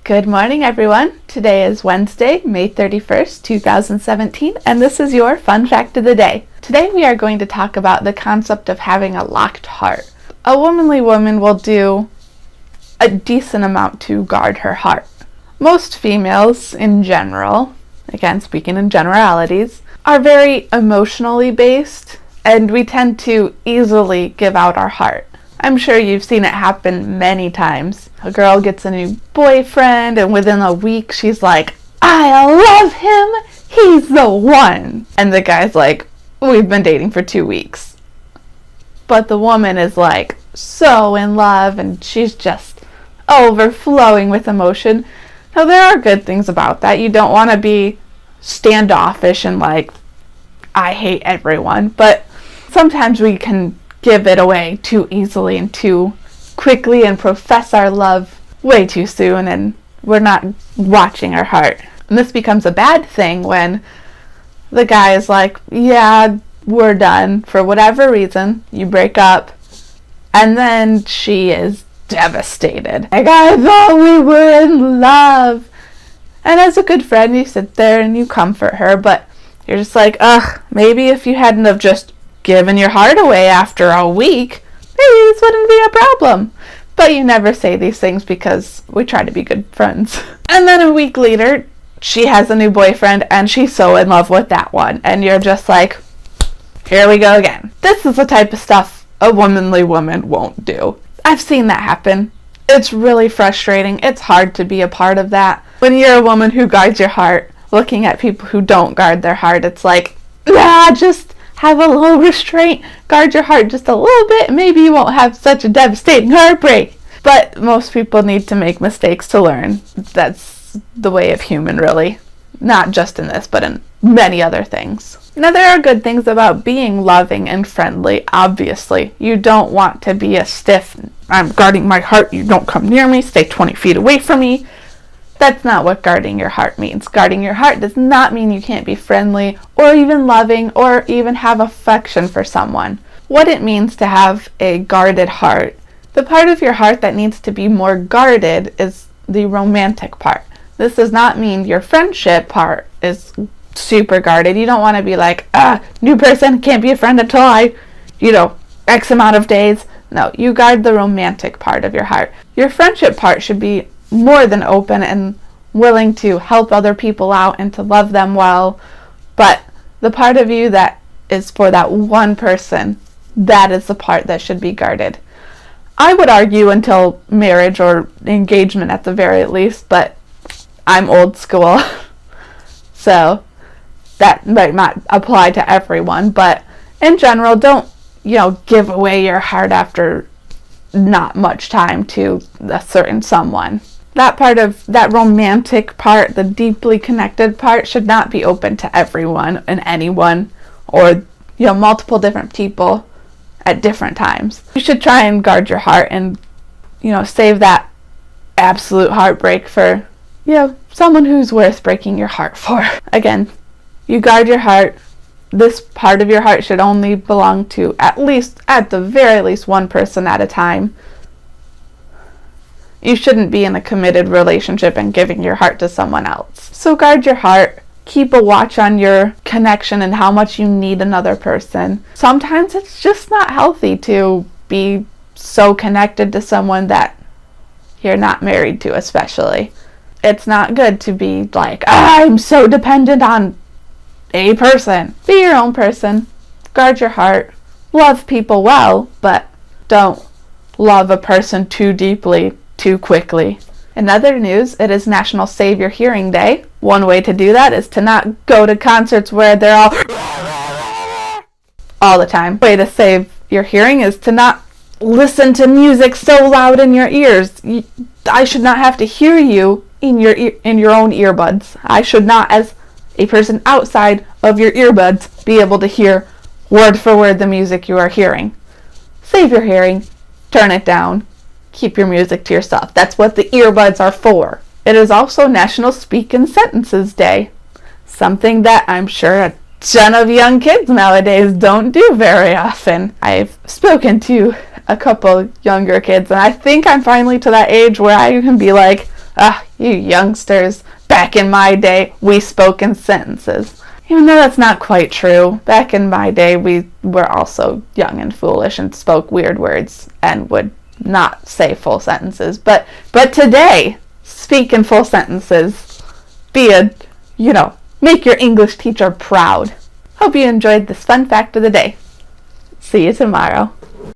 Good morning, everyone. Today is Wednesday, May 31st, 2017, and this is your fun fact of the day. Today we are going to talk about the concept of having a locked heart. A womanly woman will do a decent amount to guard her heart. Most females in general, again speaking in generalities, are very emotionally based, and we tend to easily give out our heart. I'm sure you've seen it happen many times. A girl gets a new boyfriend, and within a week she's like, I love him, he's the one. And the guy's like, we've been dating for 2 weeks. But the woman is like so in love, and she's just overflowing with emotion. Now there are good things about that. You don't want to be standoffish and like, I hate everyone. But sometimes we can give it away too easily and too quickly and profess our love way too soon, and we're not watching our heart. And this becomes a bad thing when the guy is like, yeah, we're done. For whatever reason, you break up, and then she is devastated. Like, I thought we were in love. And as a good friend, you sit there and you comfort her, but you're just like, maybe if you hadn't have just given your heart away after a week, maybe this wouldn't be a problem. But you never say these things because we try to be good friends. And then a week later, she has a new boyfriend and she's so in love with that one. And you're just like, here we go again. This is the type of stuff a womanly woman won't do. I've seen that happen. It's really frustrating. It's hard to be a part of that. When you're a woman who guards your heart, looking at people who don't guard their heart, it's like, just have a little restraint, guard your heart just a little bit, and maybe you won't have such a devastating heartbreak. But most people need to make mistakes to learn. That's the way of human, really. Not just in this, but in many other things. Now, there are good things about being loving and friendly, obviously. You don't want to be a stiff, I'm guarding my heart, you don't come near me, stay 20 feet away from me. That's not what guarding your heart means. Guarding your heart does not mean you can't be friendly or even loving or even have affection for someone. What it means to have a guarded heart, the part of your heart that needs to be more guarded is the romantic part. This does not mean your friendship part is super guarded. You don't want to be like, new person, can't be a friend until I, X amount of days. No, you guard the romantic part of your heart. Your friendship part should be more than open and willing to help other people out and to love them well, but the part of you that is for that one person, that is the part that should be guarded. I would argue until marriage or engagement at the very least, but I'm old school, so that might not apply to everyone, but in general, don't give away your heart after not much time to a certain someone. That part of that romantic part, the deeply connected part, should not be open to everyone and anyone, or multiple different people at different times. You should try and guard your heart and save that absolute heartbreak for someone who's worth breaking your heart for. Again, you guard your heart. This part of your heart should only belong to at the very least one person at a time. You shouldn't be in a committed relationship and giving your heart to someone else. So guard your heart. Keep a watch on your connection and how much you need another person. Sometimes it's just not healthy to be so connected to someone that you're not married to, especially. It's not good to be like, I'm so dependent on a person. Be your own person. Guard your heart. Love people well, but don't love a person too deeply too quickly. In other news, it is National Save Your Hearing Day. One way to do that is to not go to concerts where they're all the time. Way to save your hearing is to not listen to music so loud in your ears. I should not have to hear you in your own earbuds. I should not, as a person outside of your earbuds, be able to hear word for word the music you are hearing. Save your hearing. Turn it down. Keep your music to yourself. That's what the earbuds are for. It is also National Speak in Sentences Day, something that I'm sure a ton of young kids nowadays don't do very often. I've spoken to a couple younger kids, and I think I'm finally to that age where I can be like, You youngsters, back in my day, we spoke in sentences. Even though that's not quite true. Back in my day, we were also young and foolish and spoke weird words and would not say full sentences. But today, speak in full sentences. Make your English teacher proud. Hope you enjoyed this fun fact of the day. See you tomorrow.